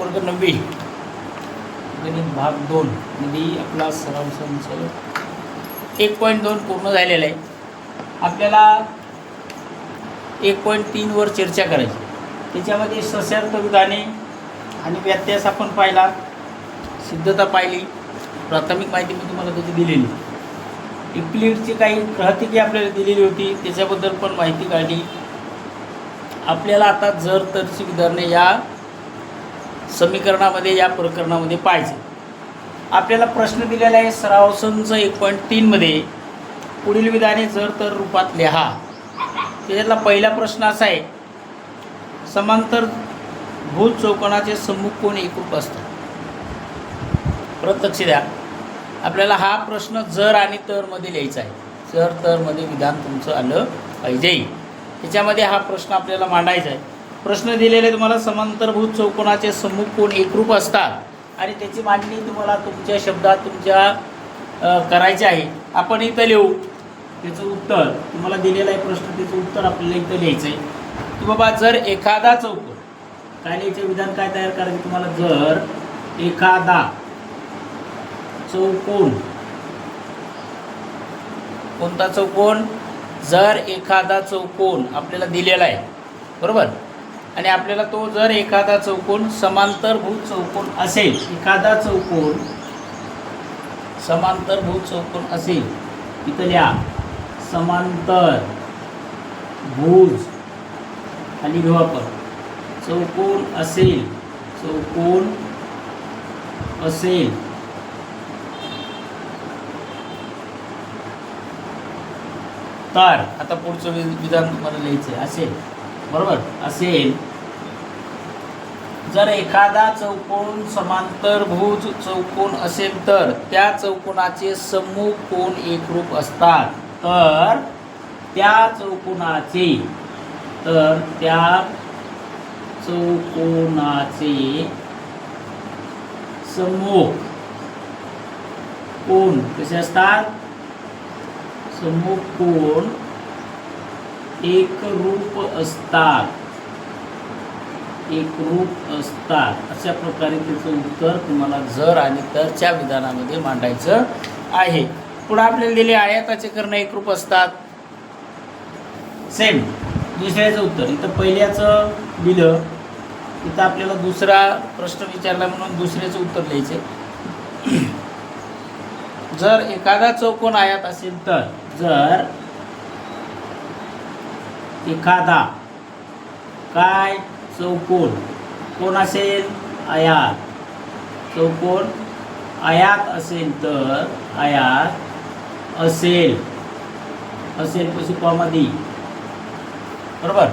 वर्ग 9 गणित भाग 2 मध्ये आपला सराव संच 1.2 पूर्ण झालेला आहे. आपल्याला 1.3 वर चर्चा करायची. त्याच्यामध्ये सशर्त विधाने आणि व्यत्यास आपण पाहिला, सिद्धता पाहिली, प्राथमिक माहिती मी तुम्हाला त्याची दिलेली. युक्लिडची काही ग्रहतिकी आपल्याला दिलेली होती, त्याच्याबद्दल पण माहिती काढली. आपल्याला आता जर तरची विधाने या समीकरणामध्ये या प्रकरणामध्ये पाहिजे. आपल्याला प्रश्न दिलेला आहे सराव संच 1.3 मध्ये पुढील विधाने जर तर रूपात लिहा. त्याच्यातला पहिला प्रश्न असा आहे, समांतर भुज चौकोनाचे सम्मुख कोण एकरूप असतात. परत लक्ष द्या, आपल्याला हा प्रश्न जर आणि तर मध्ये लिहायचा आहे. जर तर मध्ये विधान तुमचं आलं पाहिजे. त्याच्यामध्ये हा प्रश्न आपल्याला मांडायचा आहे. प्रश्न दिलेले तुम्हाला समांतरभुज चौकोनाचे सम्मुख कोण एकरूप असतात आणि त्याची मांडणी तुम्हाला तुमच्या शब्दात तुमच्या करायची आहे. आपण इथं लिहू त्याचं उत्तर. तुम्हाला दिलेलं आहे प्रश्न, त्याचं उत्तर आपल्याला इथं लिहायचं आहे की बाबा जर एखादा चौकोन, काय लिहायचं विधान काय तयार करायचं तुम्हाला, जर एखादा चौकोन, कोणता चौकोन, जर एखादा चौकोन आपल्याला दिलेला आहे बरोबर, आणि आपल्याला तो जर एखादा चौकोन समांतरभुज चौकोन असेल, एखादा चौकोन समांतरभुज चौकोन असेल, इथं लिहा समांतर भुज, खाली घेऊ आपण, चौकोन असेल, चौकोन असेल तर आता पुढचं विधान तुम्हाला लिहायचं आहे. असेल बरोबर, असेल जर एखादा चौकोन समांतरभुज चौकोन असेल तर त्या चौकोनाचे सम्मुख कोण एकरूप असतात. तर त्या चौकोनाचे सम्मुख कोण कसे असतात, सम्मुख कोण एकरूप असतात, एकरूप असतात. अशा प्रकारे त्याचं उत्तर तुम्हाला जर आणि तरच्या विधानामध्ये मांडायचं आहे. पुढे आपल्याला दिले आयताचे कर्ण एकरूप असतात. सेम दुसऱ्याचं उत्तर इथं पहिल्याचं दिलं, इथं आपल्याला दुसरा प्रश्न विचारला म्हणून दुसऱ्याचं उत्तर लिहायचे. जर एखादा चौकोन आयत असेल तर, जर एखादा काय चौकोन कोण असेल, आयात, चौकोन आयात असेल तर, आयात असेल, असेल कशी कॉमादी बरोबर.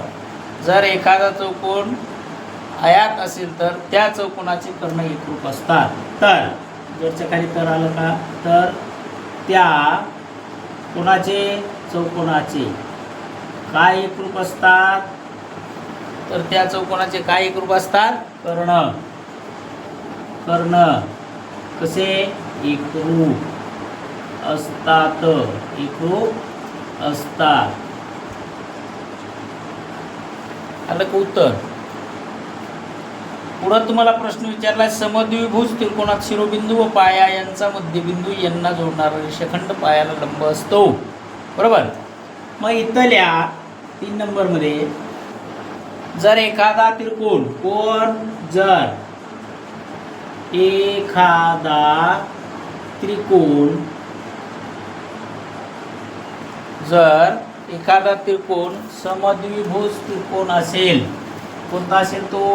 जर एखादा चौकोन आयात असेल तर त्या चौकोनाचे कर्ण एकरूप असतात. तर जरच्या खाली तर आलं का, तर त्या कोणाचे, चौकोनाचे काय एकरूप असतात, तर त्या चौकोनाचे काय एकरूप असतात, कर्ण, कर्ण कसे एकरूप असतात, एकरूप असतात. आलं का उत्तर. पुढं तुम्हाला प्रश्न विचारला, समद्विभुज त्रिकोणात शिरोबिंदू व पाया यांचा मध्यबिंदू यांना जोडणारा रेषाखंड पायाला लंब असतो बरोबर. मग इथल्या 3 नंबरमध्ये जर एखादा त्रिकोण, कोण, जर एखादा त्रिकोण, जर एखादा त्रिकोण समद्विभुज त्रिकोण असेल, कोणता असेल तो,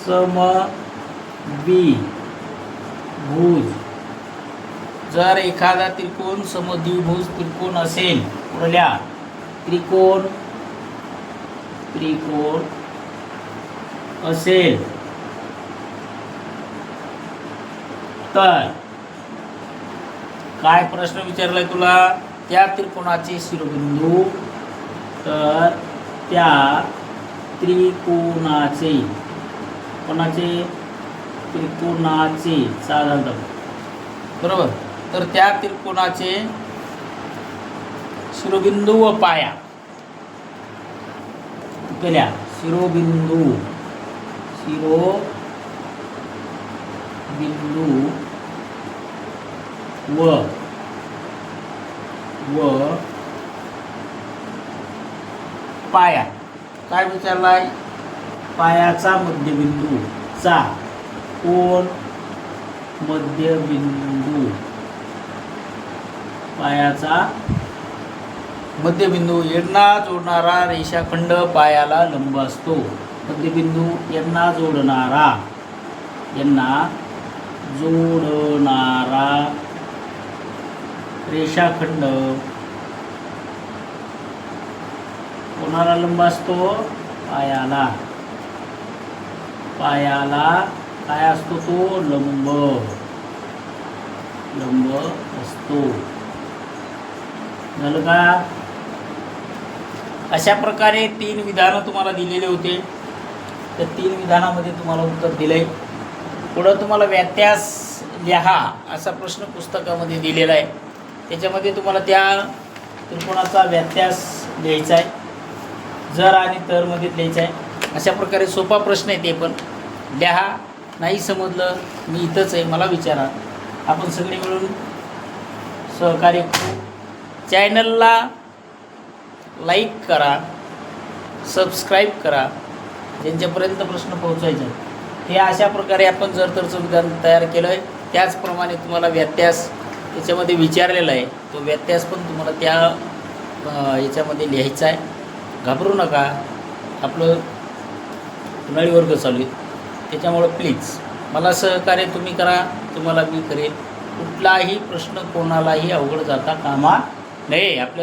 समद्विभुज. जर एखादा त्रिकोण समद्विभुज त्रिकोण असेल, पुढल्या त्रिकोण, त्रिकोण असेल तर काय प्रश्न विचारलाय तुला, त्या त्रिकोणाचे शिरोबिंदू, तर त्या त्रिकोणाचे, कोणाचे, त्रिकोणाचे साधारण बरोबर. तर त्या त्रिकोणाचे शिरोबिंदू व पाया, केल्या शिरोबिंदू शिरोबिंदू व पाया काय विचारलाय? पायाचा मध्यबिंदू चा कोण मध्यबिंदू, पायाचा मध्यबिंदू यांना जोडणारा रेषाखंड पायाला लंब असतो. मध्यबिंदू यांना जोडणारा रेषाखंड कोणाला लंब असतो? पायाला काय असतो तो? लंब असतो. झालं का? अशा प्रकारे 3 विधानं तुम्हाला दिलेले होते. त्या 3 विधानामध्ये तुम्हाला उत्तर दिलंय. पुढं तुम्हाला व्यत्यास लिहा असा प्रश्न पुस्तकामध्ये दिलेला आहे. त्याच्यामध्ये तुम्हाला त्या त्रिकोणाचा व्यत्यास लिहायचा आहे, जर आणि तरमध्ये लिहायचा आहे. अशा प्रकारे सोपा प्रश्न आहे, ते पण लिहा. नाही समजलं मी इथंच आहे, मला विचारा. आपण सगळे मिळून सहकार्य करू. चॅनलला लाईक करा, सबस्क्राईब करा, ज्यांच्यापर्यंत प्रश्न पोहोचायचा. हे अशा प्रकारे आपण जर तरचं विधान तयार केलं आहे. त्याचप्रमाणे तुम्हाला व्यत्यास याच्यामध्ये विचारलेला आहे. तो व्यत्यास पण तुम्हाला त्या याच्यामध्ये लिहायचा आहे. घाबरू नका, आपलं उन्हाळी वर्ग चालू आहे, त्याच्यामुळं प्लीज मला सहकार्य तुम्ही करा, तुम्हाला मी करेल. कुठलाही प्रश्न कोणालाही अवघड जाता कामा नये. आपल्या